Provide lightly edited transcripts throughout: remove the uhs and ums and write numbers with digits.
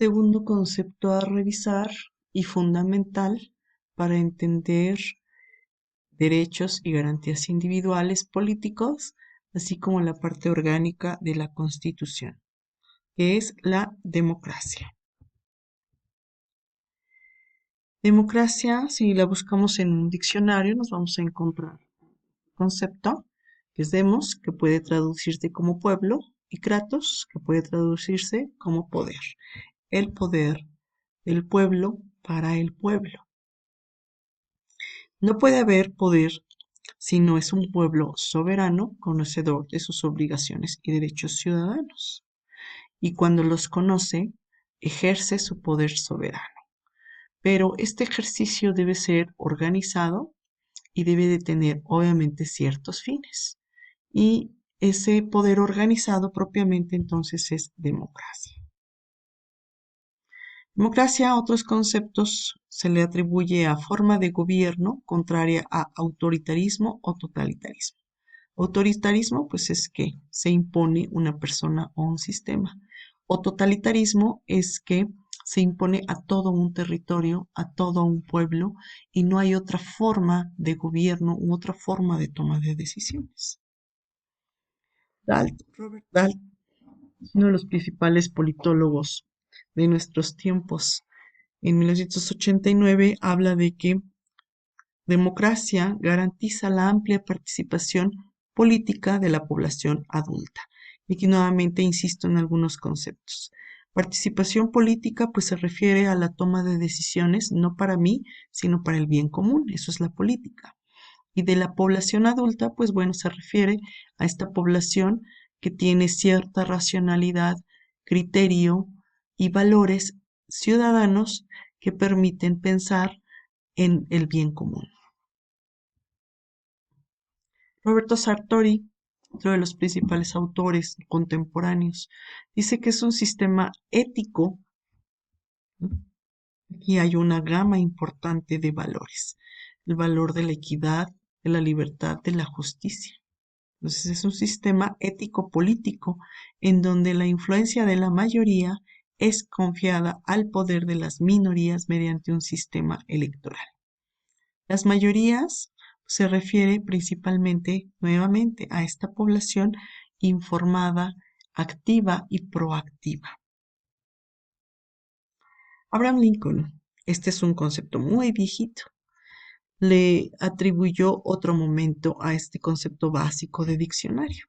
Segundo concepto a revisar y fundamental para entender derechos y garantías individuales políticos, así como la parte orgánica de la Constitución, que es la democracia. Democracia, si la buscamos en un diccionario, nos vamos a encontrar concepto, que es demos, que puede traducirse como pueblo, y kratos, que puede traducirse como poder. El poder del pueblo para el pueblo. No puede haber poder si no es un pueblo soberano, conocedor de sus obligaciones y derechos ciudadanos. Y cuando los conoce, ejerce su poder soberano. Pero este ejercicio debe ser organizado y debe de tener obviamente ciertos fines. Y ese poder organizado propiamente entonces es democracia. Democracia, otros conceptos, se le atribuye a forma de gobierno contraria a autoritarismo o totalitarismo. Autoritarismo, pues es que se impone una persona o un sistema. O totalitarismo es que se impone a todo un territorio, a todo un pueblo, y no hay otra forma de gobierno u otra forma de toma de decisiones. Robert Dahl, uno de los principales politólogos de nuestros tiempos, en 1989 habla de que democracia garantiza la amplia participación política de la población adulta. Y aquí nuevamente insisto en algunos conceptos. Participación política pues se refiere a la toma de decisiones no para mí, sino para el bien común, eso es la política. Y de la población adulta pues bueno, se refiere a esta población que tiene cierta racionalidad, criterio y valores ciudadanos que permiten pensar en el bien común. Roberto Sartori, otro de los principales autores contemporáneos, dice que es un sistema ético. ¿No? Aquí hay una gama importante de valores. El valor de la equidad, de la libertad, de la justicia. Entonces es un sistema ético-político en donde la influencia de la mayoría es confiada al poder de las minorías mediante un sistema electoral. Las mayorías se refiere principalmente, nuevamente, a esta población informada, activa y proactiva. Abraham Lincoln, este es un concepto muy viejito, le atribuyó otro momento a este concepto básico de diccionario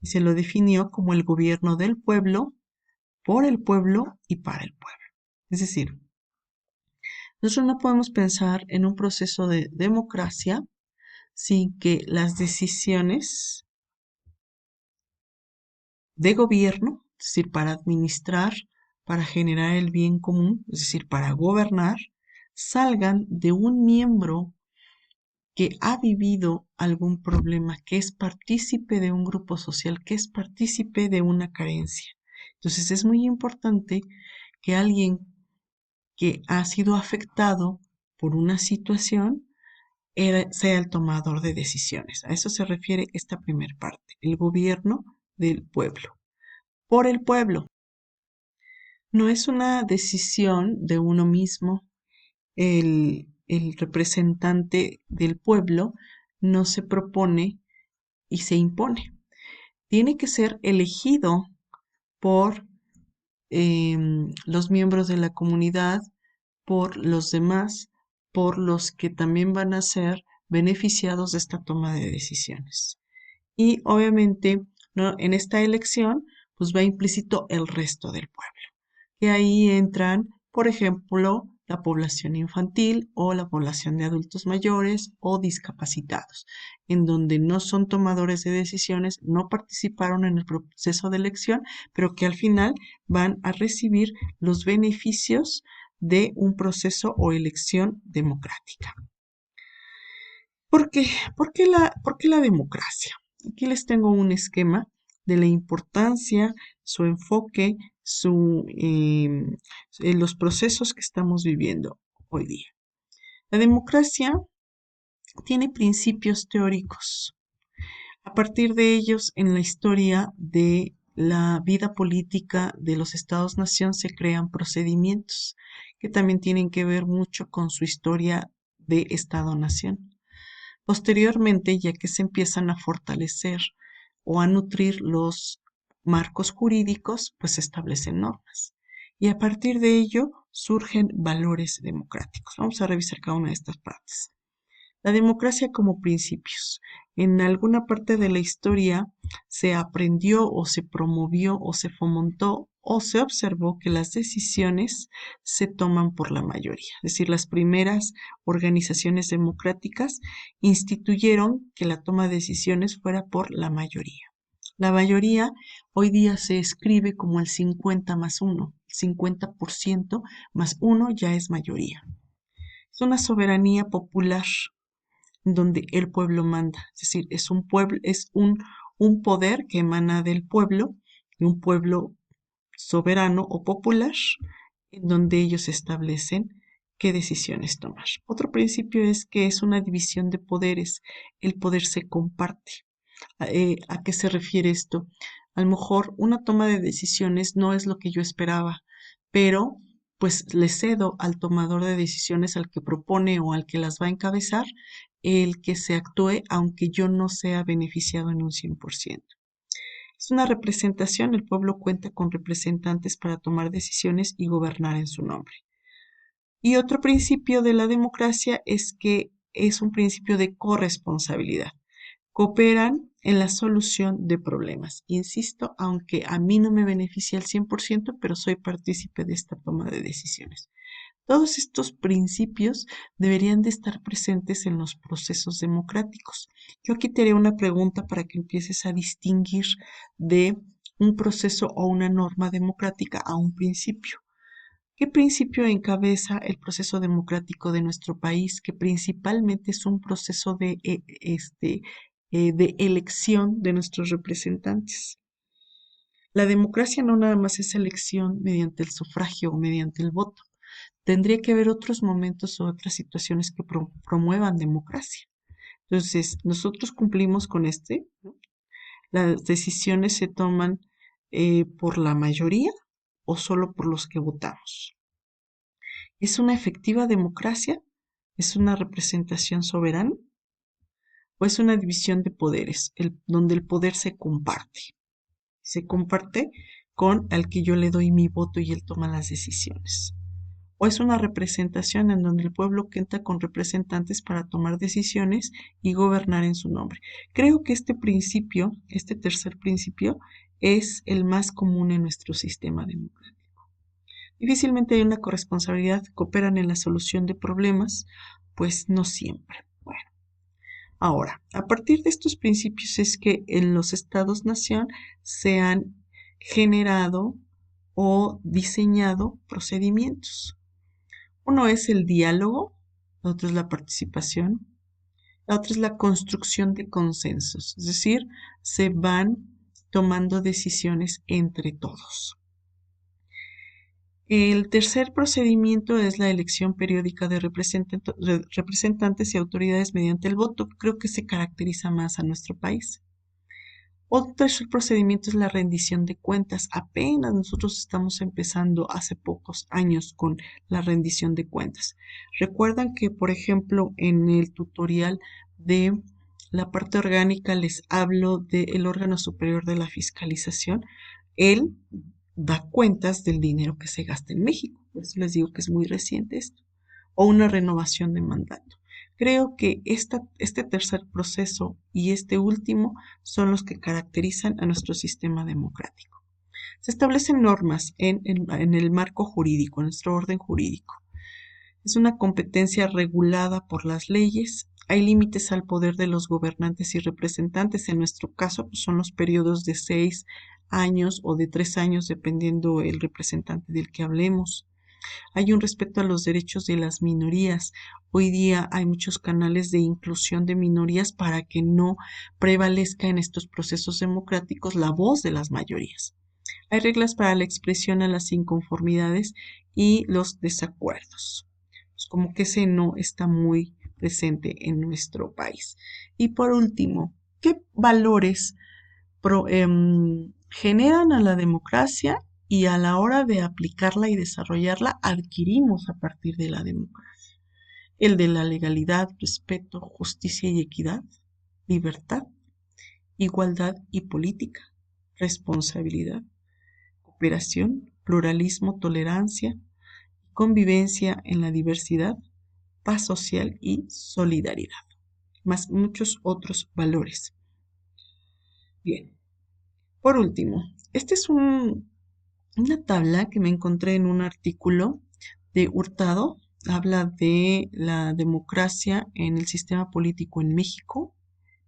y se lo definió como el gobierno del pueblo, por el pueblo y para el pueblo. Es decir, nosotros no podemos pensar en un proceso de democracia sin que las decisiones de gobierno, es decir, para administrar, para generar el bien común, es decir, para gobernar, salgan de un miembro que ha vivido algún problema, que es partícipe de un grupo social, que es partícipe de una carencia. Entonces es muy importante que alguien que ha sido afectado por una situación sea el tomador de decisiones. A eso se refiere esta primera parte, el gobierno del pueblo, por el pueblo. No es una decisión de uno mismo, el representante del pueblo no se propone y se impone. Tiene que ser elegido por los miembros de la comunidad, por los demás, por los que también van a ser beneficiados de esta toma de decisiones. Y obviamente, ¿no? En esta elección, pues va implícito el resto del pueblo. Que ahí entran, por ejemplo, la población infantil o la población de adultos mayores o discapacitados, en donde no son tomadores de decisiones, no participaron en el proceso de elección, pero que al final van a recibir los beneficios de un proceso o elección democrática. ¿Por qué? ¿Por qué la democracia? Aquí les tengo un esquema de la importancia, su enfoque, los procesos que estamos viviendo hoy día. La democracia tiene principios teóricos. A partir de ellos, en la historia de la vida política de los estados-nación se crean procedimientos que también tienen que ver mucho con su historia de estado-nación. Posteriormente, ya que se empiezan a fortalecer o a nutrir los marcos jurídicos, pues se establecen normas. Y a partir de ello surgen valores democráticos. Vamos a revisar cada una de estas partes. La democracia como principios. En alguna parte de la historia se aprendió o se promovió o se fomentó o se observó que las decisiones se toman por la mayoría. Es decir, las primeras organizaciones democráticas instituyeron que la toma de decisiones fuera por la mayoría. La mayoría hoy día se escribe como el 50 más 1. 50% más 1 ya es mayoría. Es una soberanía popular donde el pueblo manda. Es decir, es un pueblo, es un poder que emana del pueblo, de un pueblo soberano o popular, en donde ellos establecen qué decisiones tomar. Otro principio es que es una división de poderes. El poder se comparte. ¿A qué se refiere esto? A lo mejor una toma de decisiones no es lo que yo esperaba, pero pues le cedo al tomador de decisiones, al que propone o al que las va a encabezar, el que se actúe aunque yo no sea beneficiado en un 100%. Es una representación, el pueblo cuenta con representantes para tomar decisiones y gobernar en su nombre. Y otro principio de la democracia es que es un principio de corresponsabilidad. Cooperan en la solución de problemas. Insisto, aunque a mí no me beneficia al 100%, pero soy partícipe de esta toma de decisiones. Todos estos principios deberían de estar presentes en los procesos democráticos. Yo aquí te haré una pregunta para que empieces a distinguir de un proceso o una norma democrática a un principio. ¿Qué principio encabeza el proceso democrático de nuestro país, que principalmente es un proceso de elección de nuestros representantes? La democracia no nada más es elección mediante el sufragio o mediante el voto. Tendría que haber otros momentos o otras situaciones que promuevan democracia. Entonces, nosotros cumplimos con ¿no? Las decisiones se toman por la mayoría o solo por los que votamos. ¿Es una efectiva democracia? ¿Es una representación soberana? ¿O es una división de poderes, donde el poder se comparte? Se comparte con al que yo le doy mi voto y él toma las decisiones. ¿O es una representación en donde el pueblo cuenta con representantes para tomar decisiones y gobernar en su nombre? Creo que este principio, este tercer principio, es el más común en nuestro sistema democrático. Difícilmente hay una corresponsabilidad, cooperan en la solución de problemas, pues no siempre. Bueno, ahora, a partir de estos principios es que en los estados-nación se han generado o diseñado procedimientos. Uno es el diálogo, otro es la participación, la otra es la construcción de consensos, es decir, se van tomando decisiones entre todos. El tercer procedimiento es la elección periódica de representantes y autoridades mediante el voto. Creo que se caracteriza más a nuestro país. Otro tercer procedimiento es la rendición de cuentas. Apenas nosotros estamos empezando hace pocos años con la rendición de cuentas. Recuerdan que, por ejemplo, en el tutorial de la parte orgánica les hablo del órgano superior de la fiscalización. Él da cuentas del dinero que se gasta en México. Por eso les digo que es muy reciente esto. O una renovación de mandato. Creo que este tercer proceso y este último son los que caracterizan a nuestro sistema democrático. Se establecen normas en el marco jurídico, en nuestro orden jurídico. Es una competencia regulada por las leyes. Hay límites al poder de los gobernantes y representantes. En nuestro caso, pues son los periodos de 6 años o de 3 años, dependiendo el representante del que hablemos. Hay un respeto a los derechos de las minorías. Hoy día hay muchos canales de inclusión de minorías para que no prevalezca en estos procesos democráticos la voz de las mayorías. Hay reglas para la expresión a las inconformidades y los desacuerdos. Pues como que ese no está muy presente en nuestro país. Y por último, ¿qué valores generan a la democracia y a la hora de aplicarla y desarrollarla adquirimos a partir de la democracia. El de la legalidad, respeto, justicia y equidad, libertad, igualdad y política, responsabilidad, cooperación, pluralismo, tolerancia, convivencia en la diversidad, paz social y solidaridad, más muchos otros valores. Bien, por último, esta es una tabla que me encontré en un artículo de Hurtado. Habla de la democracia en el sistema político en México,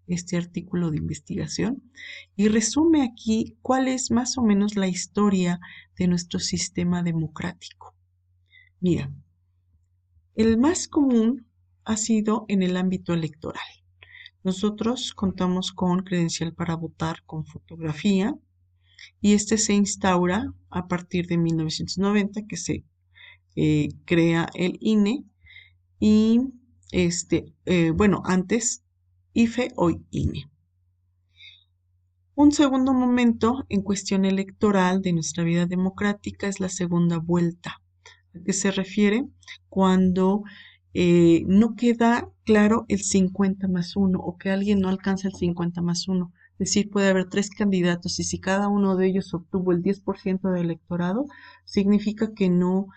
este artículo de investigación, y resume aquí cuál es más o menos la historia de nuestro sistema democrático. Mira, el más común ha sido en el ámbito electoral. Nosotros contamos con credencial para votar con fotografía y este se instaura a partir de 1990 que se crea el INE y antes IFE, hoy INE. Un segundo momento en cuestión electoral de nuestra vida democrática es la segunda vuelta. ¿A qué se refiere? Cuando no queda claro el 50+1 o que alguien no alcanza el 50+1. Es decir, puede haber 3 candidatos y si cada uno de ellos obtuvo el 10% del electorado, significa que no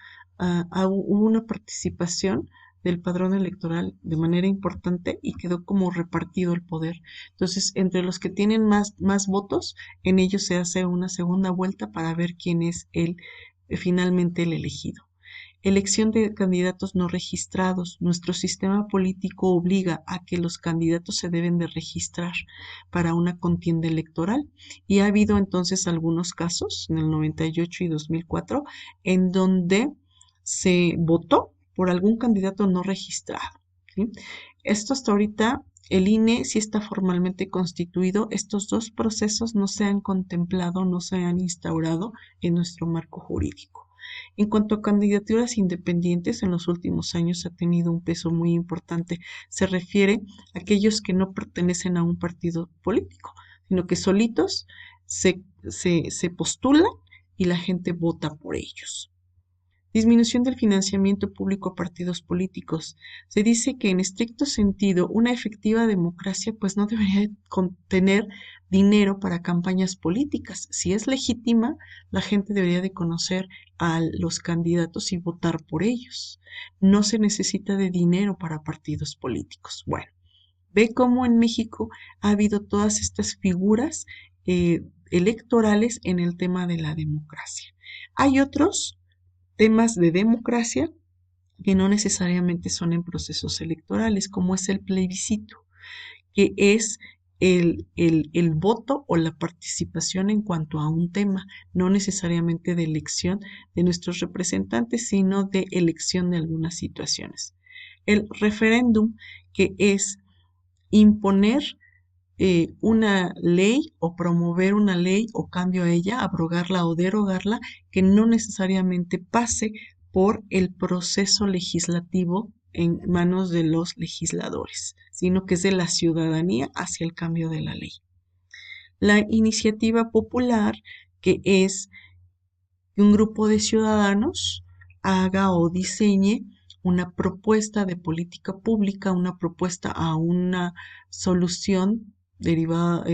hubo una participación del padrón electoral de manera importante y quedó como repartido el poder. Entonces, entre los que tienen más votos, en ellos se hace una segunda vuelta para ver quién es finalmente el elegido. Elección de candidatos no registrados. Nuestro sistema político obliga a que los candidatos se deben de registrar para una contienda electoral y ha habido entonces algunos casos, en el 98 y 2004, en donde se votó por algún candidato no registrado, ¿sí? Esto hasta ahorita el INE sí está formalmente constituido. Estos dos procesos no se han contemplado, no se han instaurado en nuestro marco jurídico. En cuanto a candidaturas independientes, en los últimos años ha tenido un peso muy importante. Se refiere a aquellos que no pertenecen a un partido político, sino que solitos se postulan y la gente vota por ellos. Disminución del financiamiento público a partidos políticos. Se dice que en estricto sentido una efectiva democracia pues no debería contener dinero para campañas políticas. Si es legítima, la gente debería de conocer a los candidatos y votar por ellos. No se necesita de dinero para partidos políticos. Bueno, ve cómo en México ha habido todas estas figuras electorales en el tema de la democracia. Hay otros temas de democracia que no necesariamente son en procesos electorales, como es el plebiscito, que es el voto o la participación en cuanto a un tema, no necesariamente de elección de nuestros representantes, sino de elección de algunas situaciones. El referéndum, que es imponer una ley o promover una ley o cambio a ella, abrogarla o derogarla, que no necesariamente pase por el proceso legislativo en manos de los legisladores, sino que es de la ciudadanía hacia el cambio de la ley. La iniciativa popular, que es que un grupo de ciudadanos haga o diseñe una propuesta de política pública, una propuesta a una solución derivada,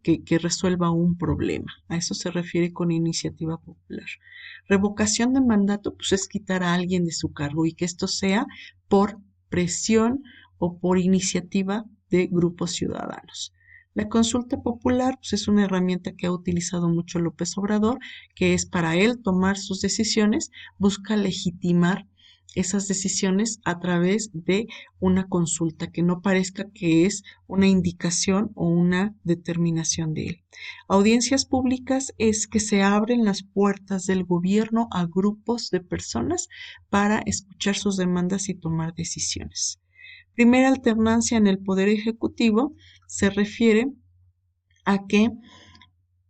que resuelva un problema. A eso se refiere con iniciativa popular. Revocación de mandato, pues es quitar a alguien de su cargo y que esto sea por presión o por iniciativa de grupos ciudadanos. La consulta popular pues, es una herramienta que ha utilizado mucho López Obrador, que es para él tomar sus decisiones, busca legitimar esas decisiones a través de una consulta, que no parezca que es una indicación o una determinación de él. Audiencias públicas es que se abren las puertas del gobierno a grupos de personas para escuchar sus demandas y tomar decisiones. Primera alternancia en el Poder Ejecutivo se refiere a que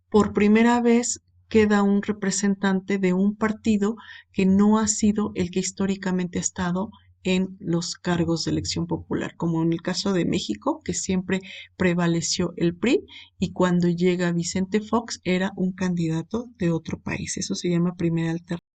por primera vez queda un representante de un partido que no ha sido el que históricamente ha estado en los cargos de elección popular, como en el caso de México, que siempre prevaleció el PRI y cuando llega Vicente Fox era un candidato de otro país. Eso se llama primera alternancia.